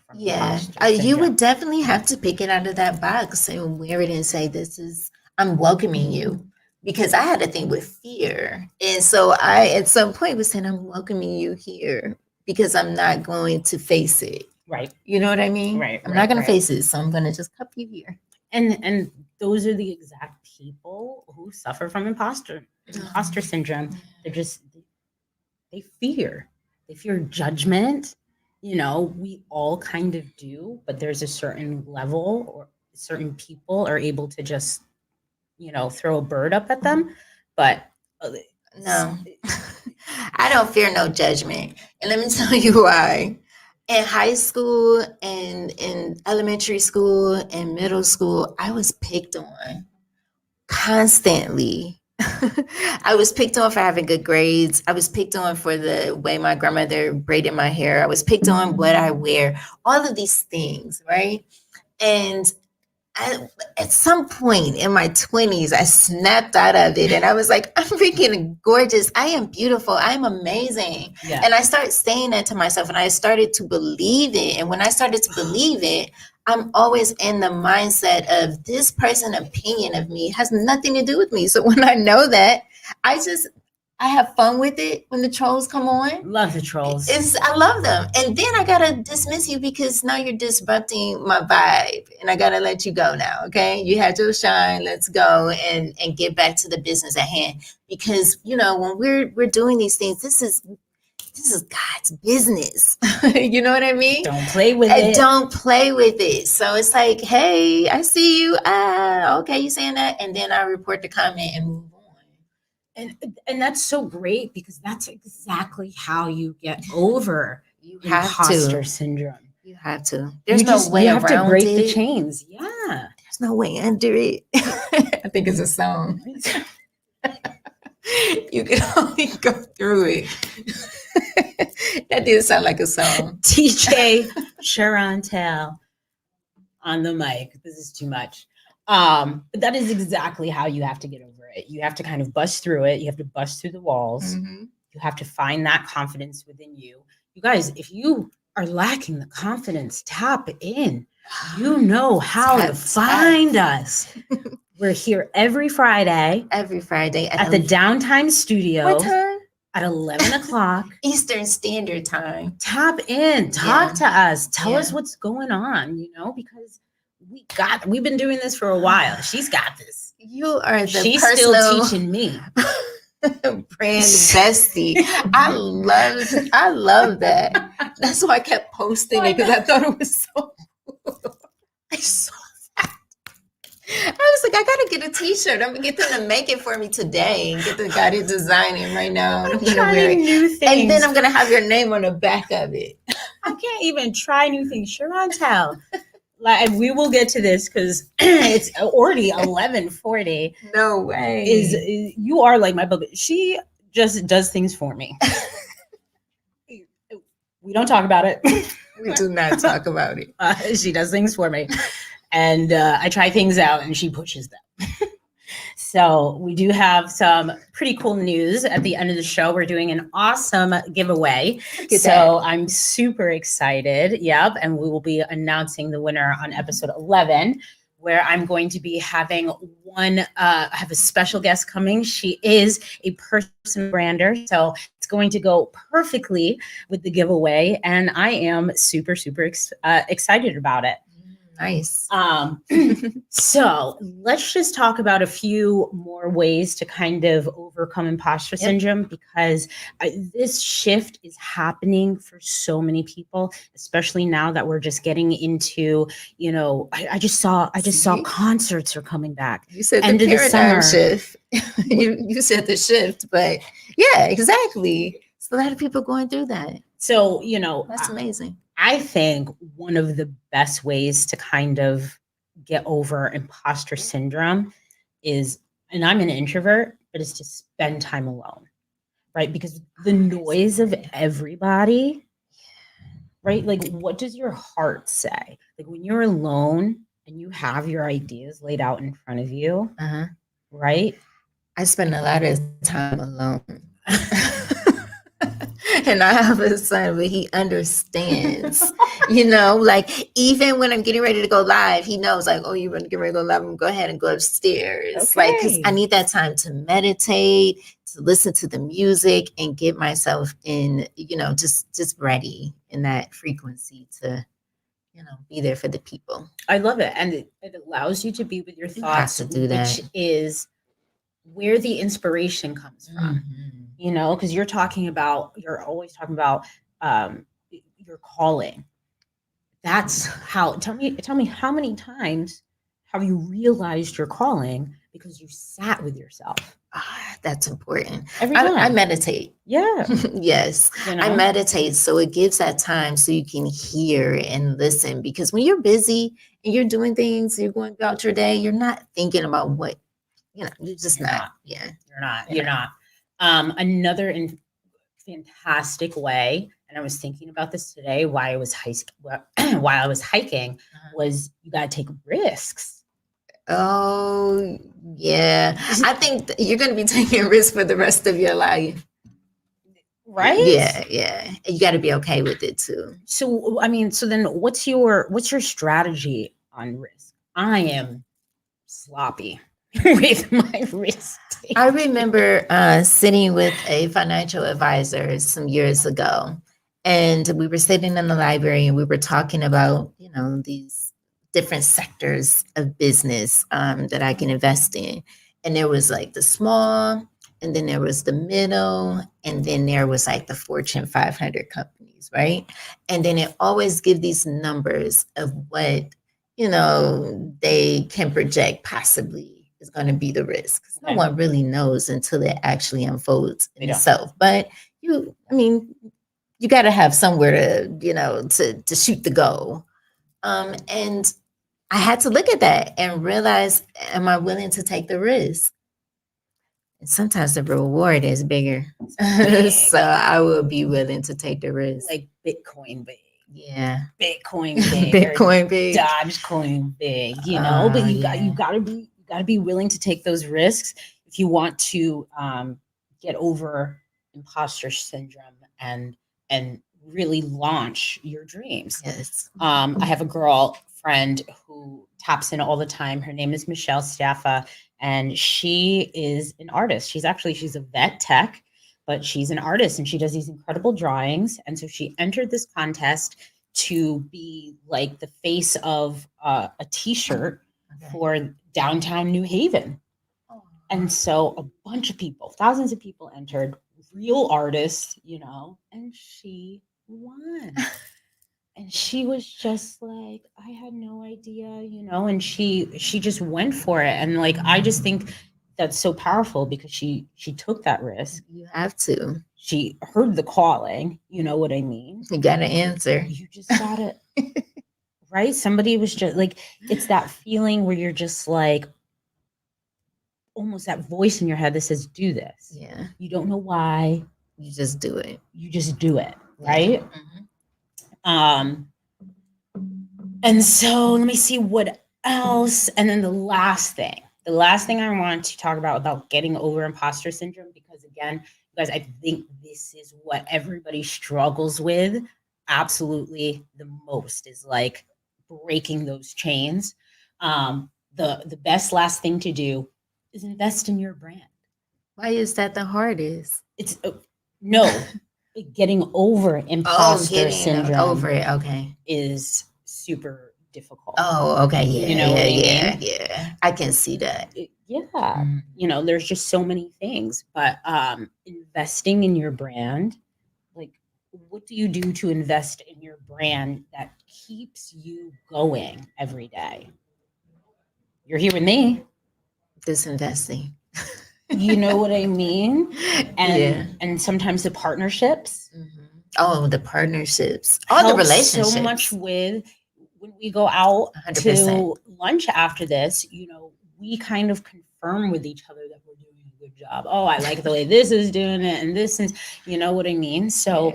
S1: from imposter syndrome.
S2: You would definitely have to pick it out of that box and wear it and say, I'm welcoming you. Because I had a thing with fear. And so I, at some point, was saying, I'm welcoming you here because I'm not going to face it.
S1: Right.
S2: You know what I mean?
S1: Right.
S2: I'm not going to face it. So I'm going to just cup you here.
S1: And those are the exact people who suffer from imposter syndrome. They fear judgment. We all kind of do, but there's a certain level or certain people are able to just throw a bird up at them. But
S2: no, I don't fear no judgment. And let me tell you why. In high school and in elementary school and middle school, I was picked on constantly. I was picked on for having good grades. I was picked on for the way my grandmother braided my hair. I was picked on what I wear, all of these things, right? And at some point in my 20s, I snapped out of it and I was like, I'm freaking gorgeous. I am beautiful. I'm amazing. Yeah. And I started saying that to myself and I started to believe it. And when I started to believe it, I'm always in the mindset of this person's opinion of me has nothing to do with me. So when I know that, I have fun with it when the trolls come on.
S1: Love the trolls.
S2: I love them. And then I got to dismiss you because now you're disrupting my vibe and I got to let you go now. Okay. You had your shine. Let's go and get back to the business at hand. Because, when we're doing these things, this is God's business. You know what I mean?
S1: Don't play with it.
S2: Don't play with it. So it's like, hey, I see you. Okay. You saying that? And then I report the comment and move on.
S1: And that's so great because that's exactly how you get over imposter syndrome.
S2: You have to. There's no way around it. You have to break
S1: the chains. Yeah.
S2: There's no way under it. I think it's a song. You can only go through it. That did sound like a song.
S1: DJ Sharontel on the mic. This is too much. But that is exactly how you have to get over it. You have to kind of bust through it. You have to bust through the walls. Mm-hmm. You have to find that confidence within you. You guys, if you are lacking the confidence, tap in. you know how to
S2: Tap,
S1: find
S2: tap.
S1: us. We're here every Friday
S2: Every Friday
S1: at the Downtime Studio.
S2: What time?
S1: At 11 o'clock.
S2: Eastern Standard Time.
S1: Tap in, talk to us, tell us
S2: Yeah.
S1: what's going on, because we've been doing this for a while. She's got this.
S2: You are the
S1: She's
S2: personal
S1: still teaching me.
S2: brand bestie. I love that. That's why I kept posting it, because I thought it was so cool. I saw that. I was like, I gotta get a t-shirt. I'm gonna get them to make it for me today and get the guy to design it right now. And I'm gonna wear it.
S1: New things.
S2: And then I'm gonna have your name on the back of it.
S1: I can't even try new things. Sure, on tell. Like, we will get to this because it's already 11:40.
S2: No way.
S1: You are like my book. She just does things for me. We don't talk about it.
S2: We do not talk about it.
S1: She does things for me. And I try things out and she pushes them. So we do have some pretty cool news at the end of the show. We're doing an awesome giveaway. So I'm super excited. Yep. And we will be announcing the winner on episode 11, where I'm going to be having I have a special guest coming. She is a personal brander. So it's going to go perfectly with the giveaway. And I am super, super excited about it.
S2: Nice.
S1: So let's just talk about a few more ways to kind of overcome imposter syndrome, because this shift is happening for so many people, especially now that we're just getting into, I just saw concerts are coming back.
S2: You said
S1: end
S2: the
S1: of the
S2: paradigm
S1: summer.
S2: shift. you said the shift, but yeah, exactly. It's a lot of people going through that.
S1: So,
S2: that's amazing.
S1: I think one of the best ways to kind of get over imposter syndrome is, and I'm an introvert, but it's to spend time alone, right? Because the noise of everybody, right? Like, what does your heart say? Like, when you're alone and you have your ideas laid out in front of you, right?
S2: I spend a lot of time alone. And I have a son, but he understands, like, even when I'm getting ready to go live, he knows, like, oh, you're going to get ready to go live, I'm going to go ahead and go upstairs.
S1: Okay.
S2: Like, because I need that time to meditate, to listen to the music and get myself in, just ready in that frequency to, be there for the people.
S1: I love it. And it allows you to be with your thoughts,
S2: to do that.
S1: Which is where the inspiration comes from. Because you're always talking about your calling. That's how. Tell me how many times have you realized your calling because you sat with yourself?
S2: That's important.
S1: Every time.
S2: I meditate.
S1: Yeah.
S2: Yes. I meditate. So it gives that time so you can hear and listen, because when you're busy and you're doing things, you're going about your day, you're not thinking about what, you're just not. Yeah.
S1: You're not. Another fantastic way, and I was thinking about this today while I was hiking, was you got to take risks.
S2: Oh, yeah. I think you're going to be taking risks for the rest of your life.
S1: Right?
S2: Yeah. And you got to be okay with it too.
S1: So, so then what's your strategy on risk? I am sloppy with my risk.
S2: I remember sitting with a financial advisor some years ago, and we were sitting in the library and we were talking about, these different sectors of business that I can invest in. And there was like the small, and then there was the middle, and then there was like the Fortune 500 companies, right? And then it always gives these numbers of what, they can project possibly is going to be the risk. No one really knows until it actually unfolds in itself. But you got to have somewhere to shoot the goal. And I had to look at that and realize, am I willing to take the risk? And sometimes the reward is bigger. So I will be willing to take the risk.
S1: Like Bitcoin big.
S2: Yeah.
S1: Bitcoin big.
S2: Bitcoin big.
S1: Dogecoin big, but you gotta be willing to take those risks if you want to get over imposter syndrome and really launch your dreams.
S2: Yes.
S1: I have a girl friend who taps in all the time. Her name is Michelle Staffa, and she is an artist. She's a vet tech, but she's an artist and she does these incredible drawings. And so she entered this contest to be like the face of a t-shirt for downtown New Haven. And so a bunch of people, thousands of people entered, real artists, and she won. And she was just like, I had no idea, and she just went for it. And like, I just think that's so powerful because she took that risk.
S2: You have to.
S1: She heard the calling, you know what I mean?
S2: You got to answer.
S1: You just got to, right? Somebody was just like, it's that feeling where you're just like, almost that voice in your head that says, do this.
S2: Yeah.
S1: You don't know why.
S2: You just do it.
S1: You just do it, right? Mm-hmm. And so let me see what else. And then the last thing I want to talk about getting over imposter syndrome, because again, you guys, I think this is what everybody struggles with absolutely the most, is like breaking those chains. The best last thing to do is invest in your brand.
S2: Why is that the hardest?
S1: It's getting over imposter syndrome.
S2: Over it, okay,
S1: is super difficult.
S2: Oh, okay, yeah,
S1: you know what I mean?
S2: Yeah. I can see that.
S1: Yeah, there's just so many things, but investing in your brand, like, what do you do to invest in your brand that keeps you going every day? You're here with me.
S2: Disinvesting.
S1: You know what I mean? And sometimes the partnerships.
S2: Mm-hmm. Oh, the partnerships. All the relationships.
S1: So much with when we go out 100%. To lunch after this, we kind of confirm with each other that we're doing a good job. Oh, I like the way this is doing it, and this is, you know what I mean? So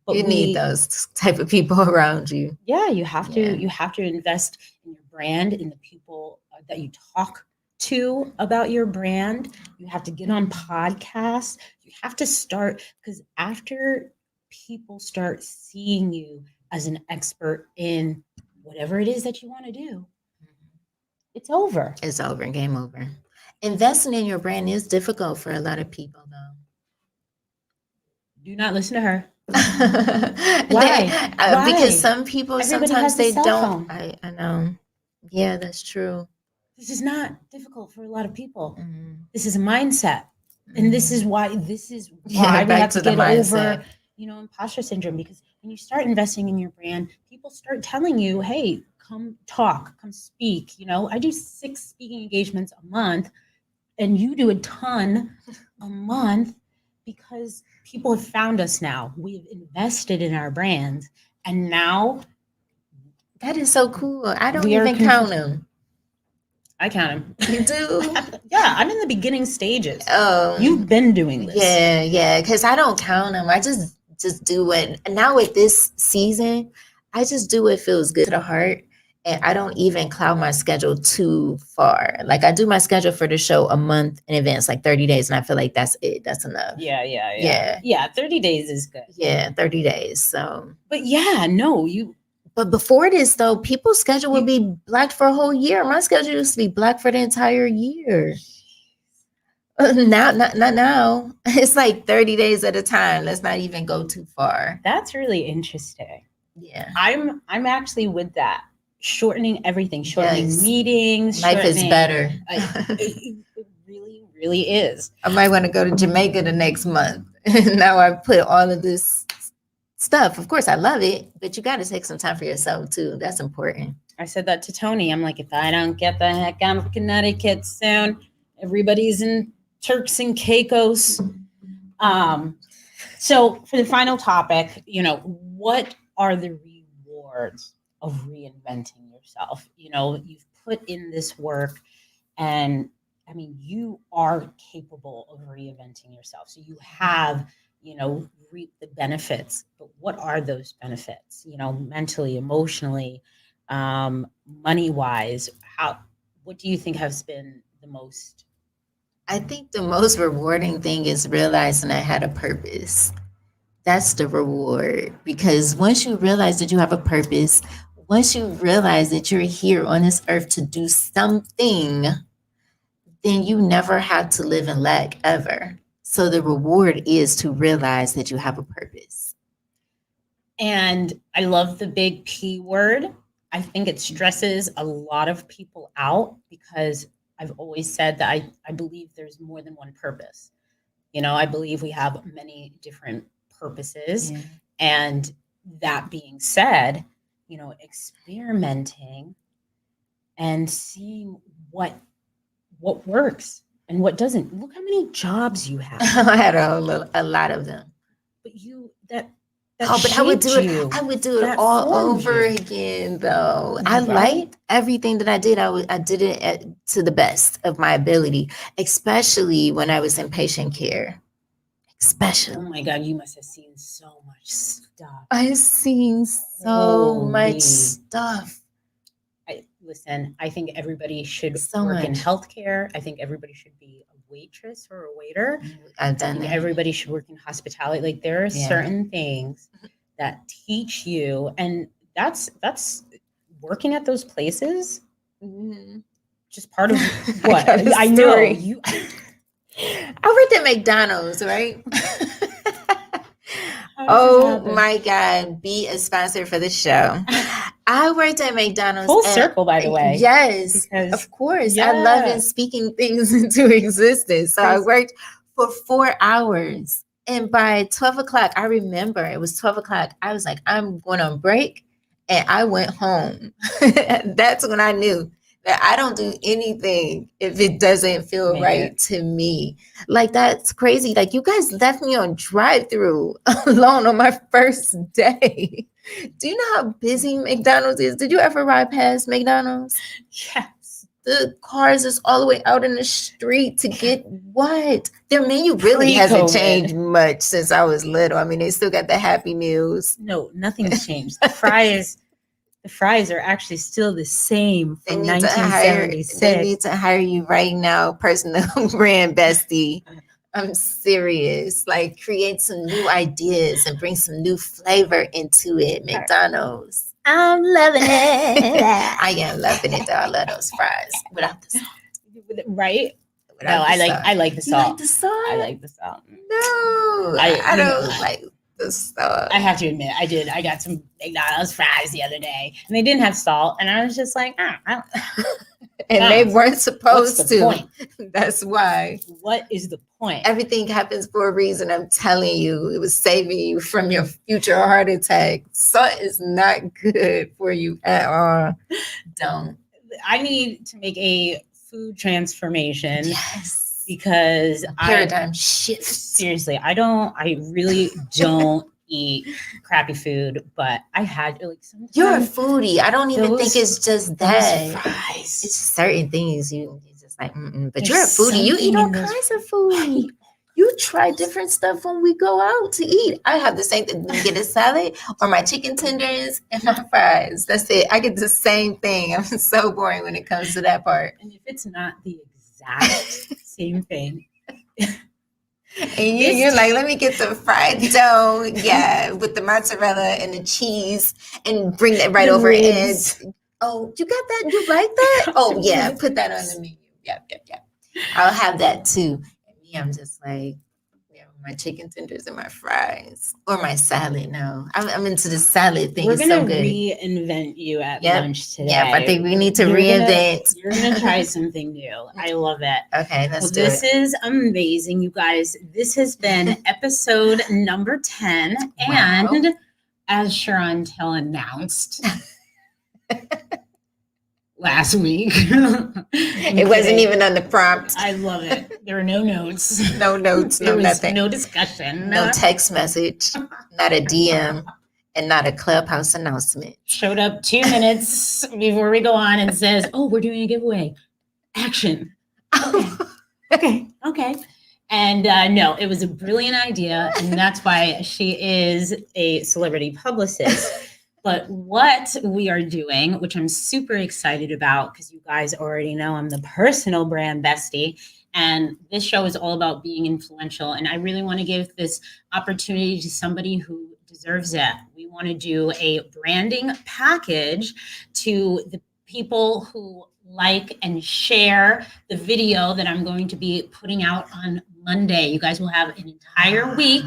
S2: you need those type of people around you.
S1: Yeah, you have to invest in your brand, in the people that you talk to about your brand. You have to get on podcasts. You have to start, because after people start seeing you as an expert in whatever it is that you want to do, it's over.
S2: It's over. Game over. Investing in your brand is difficult for a lot of people, though.
S1: Do not listen to her. Why? Why?
S2: Because some people,
S1: everybody
S2: sometimes they don't.
S1: Phone.
S2: I know. Yeah, that's true.
S1: This is not difficult for a lot of people. Mm-hmm. This is a mindset. Mm-hmm. And this is why we have to get over, imposter syndrome. Because when you start investing in your brand, people start telling you, hey, come talk, come speak. I do 6 speaking engagements a month, and you do a ton a month, because people have found us now. We've invested in our brand, and now
S2: that is so cool. I don't even count them.
S1: I count them.
S2: You do?
S1: Yeah, I'm in the beginning stages.
S2: Oh,
S1: you've been doing this.
S2: Yeah, because I don't count them. I just do it. Now with this season, I just do what feels good to the heart. And I don't even cloud my schedule too far. Like, I do my schedule for the show a month in advance, like 30 days. And I feel like that's it. That's enough. Yeah, 30 days is good. Yeah, 30 days. So.
S1: But yeah, no,
S2: But before this, though, people's schedule would be blocked for a whole year. My schedule used to be blocked for the entire year. Not now. It's like 30 days at a time. Let's not even go too far.
S1: That's really interesting.
S2: Yeah.
S1: I'm actually with that. Shortening everything, meetings.
S2: Life is better.
S1: It really, really is.
S2: I might want to go to Jamaica the next month. Now I put all of this stuff. Of course, I love it, but you got to take some time for yourself too. That's important.
S1: I said that to Tony. I'm like, if I don't get the heck out of Connecticut soon, everybody's in Turks and Caicos. So for the final topic, what are the rewards of reinventing yourself? You've put in this work, and I mean, you are capable of reinventing yourself. So you have, reap the benefits. But what are those benefits? Mentally, emotionally, money-wise. What do you think has been the most?
S2: I think the most rewarding thing is realizing I had a purpose. That's the reward, because once you realize that you have a purpose, once you realize that you're here on this earth to do something, then you never have to live in lack ever. So the reward is to realize that you have a purpose.
S1: And I love the big P word. I think it stresses a lot of people out because I've always said that I believe there's more than one purpose. I believe we have many different purposes.
S2: Yeah.
S1: And that being said, experimenting and seeing what works and what doesn't. Look how many jobs you have.
S2: I had a lot of them.
S1: But that
S2: but I would do
S1: you.
S2: it. I would do it all over again, though. I liked everything that I did. I did it to the best of my ability, especially when I was in patient care.
S1: Oh my God, you must have seen so much stuff.
S2: I've seen so much stuff.
S1: Listen, I think everybody should work in healthcare. I think everybody should be a waitress or a waiter.
S2: I've done that.
S1: Everybody should work in hospitality. Like there are certain things that teach you, and that's working at those places. Just part of what I know. You.
S2: I worked at McDonald's, right? Oh my God, be a sponsor for the show. I worked at McDonald's.
S1: Full circle, by the way.
S2: Yes, of course. I love speaking things into existence. So I worked for 4 hours. And by 12 o'clock, I remember it was 12 o'clock. I was like, I'm going on break. And I went home. That's when I knew that I don't do anything if it doesn't feel right to me. Like, that's crazy. Like, you guys left me on drive-through alone on my first day. Do you know how busy McDonald's is? Did you ever ride past McDonald's?
S1: Yes.
S2: The cars is all the way out in the street to get what? Their menu really hasn't changed much since I was little. I mean, they still got the Happy Meals.
S1: No, nothing's changed. The fries are actually still the same from 1976.
S2: They need to hire you right now, personal brand bestie. I'm serious. Like, create some new ideas and bring some new flavor into it, McDonald's.
S1: I'm loving it.
S2: I am loving it, though. I love those fries without the salt.
S1: Right? I like the salt.
S2: You like the salt?
S1: I like the salt.
S2: No, I don't like the salt.
S1: I have to admit, I did. I got some McDonald's fries the other day, and they didn't have salt, and I was just like, I don't.
S2: And they weren't supposed to.
S1: Point?
S2: That's why.
S1: What is the point?
S2: Everything happens for a reason. I'm telling you, it was saving you from your future heart attack. Salt is not good for you at all. Don't.
S1: I need to make a food transformation.
S2: Yes.
S1: Because
S2: paradigm shift.
S1: Seriously, I really don't eat crappy food, but I had like sometimes.
S2: You're a foodie. I don't even think it's just that.
S1: Fries.
S2: It's certain things you just like, but you're a foodie. You eat all kinds of food. You try different stuff when we go out to eat. I have the same thing. I get a salad or my chicken tenders and my fries. That's it. I get the same thing. I'm so boring when it comes to that part.
S1: And if it's not the exact same thing.
S2: And you're like, let me get the fried dough, with the mozzarella and the cheese, and bring that right over. And oh, you got that? You like that? Oh yeah, put that on the menu. Yeah. I'll have that too. And me, I'm just like, my chicken tenders and my fries or my salad. No, I'm into the salad thing.
S1: We're gonna reinvent you at lunch today.
S2: Yeah, I think we need to reinvent.
S1: You're gonna try something new. I love it.
S2: Okay, let's do it.
S1: This is amazing, you guys. This has been episode number 10, and as Sharontel announced last week,
S2: it wasn't even on the prompt.
S1: I love it. There were no notes.
S2: No notes. No nothing.
S1: No discussion.
S2: No text message. Not a DM. And not a Clubhouse announcement.
S1: Showed up 2 minutes before we go on and says, "Oh, we're doing a giveaway. Action." Okay. And no, it was a brilliant idea, and that's why she is a celebrity publicist. But what we are doing, which I'm super excited about, because you guys already know I'm the personal brand bestie, and this show is all about being influential. And I really want to give this opportunity to somebody who deserves it. We want to do a branding package to the people who like and share the video that I'm going to be putting out on Monday. You guys will have an entire week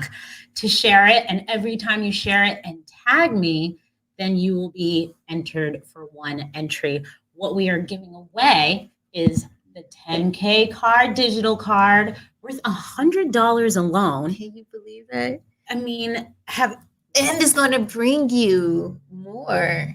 S1: to share it. And every time you share it and tag me, then you will be entered for one entry. What we are giving away is the 10K card, digital card, worth $100 alone.
S2: Can you believe that?
S1: I mean,
S2: And it's going to bring you more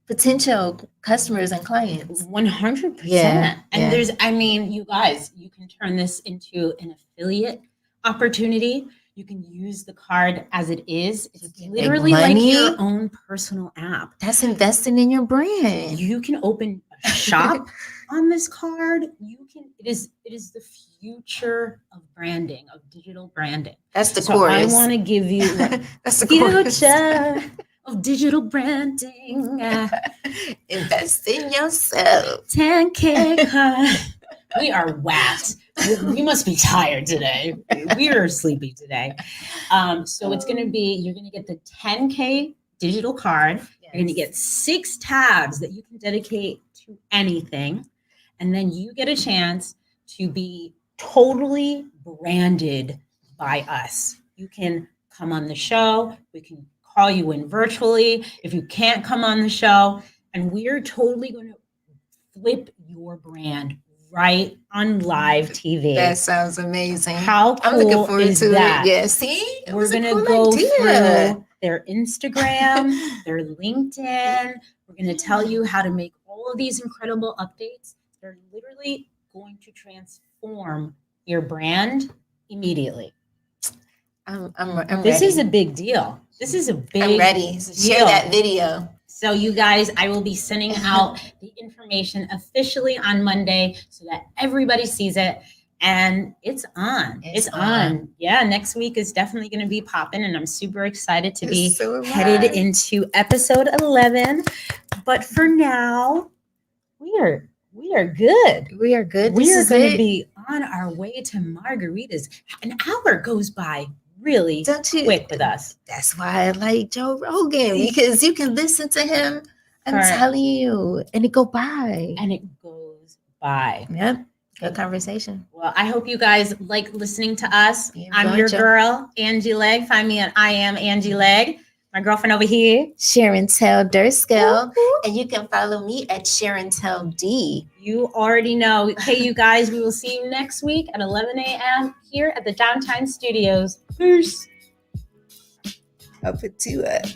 S2: potential customers and clients.
S1: 100%.
S2: Yeah,
S1: And
S2: yeah.
S1: there's, I mean, you guys, you can turn this into an affiliate opportunity. You can use the card as it is. It's
S2: can make
S1: literally like
S2: money.
S1: your own personal app.
S2: That's investing in your brand.
S1: You can open a shop on this card. It is the future of branding, of digital branding.
S2: That's the
S1: So
S2: chorus.
S1: I want to give you
S2: That's the chorus.
S1: future of digital branding.
S2: Invest in yourself.
S1: 10K card. We are whacked. We must be tired today. We are sleepy today. So it's going to be, you're going to get the 10K digital card. You're going to get 6 tabs that you can dedicate to anything. And then you get a chance to be totally branded by us. You can come on the show. We can call you in virtually if you can't come on the show. And we're totally going to flip your brand right on live TV.
S2: That sounds amazing.
S1: How cool
S2: I'm looking forward
S1: is
S2: to
S1: that?
S2: it. Yeah, see? It
S1: We're
S2: was a
S1: going to
S2: cool
S1: go
S2: idea.
S1: through their Instagram, their LinkedIn. We're going to tell you how to make all of these incredible updates. They're literally going to transform your brand immediately.
S2: I'm
S1: This
S2: ready.
S1: is a big deal. This is a big
S2: I'm ready. Share
S1: deal.
S2: that video.
S1: So you guys, I will be sending out the information officially on Monday so that everybody sees it. And it's on. It's on. Yeah, next week is definitely going to be popping, and I'm super excited to be headed into episode 11. But for now, we are good.
S2: We are good.
S1: We are going to be on our way to margaritas. An hour goes by really quick with us.
S2: That's why I like Joe Rogan, because you can listen to him. I'm telling you, and it go by.
S1: And it goes by.
S2: Yep. Good conversation.
S1: Well, I hope you guys like listening to us. I'm your girl, Angie Legg. Find me at I Am Angie Legg. My girlfriend over here,
S2: Sharon Tell Durskill. And you can follow me at Sharon Tell D.
S1: You already know. Hey, you guys, we will see you next week at 11 a.m. here at the Downtime Studios. Peace.
S2: I'll put 2 up.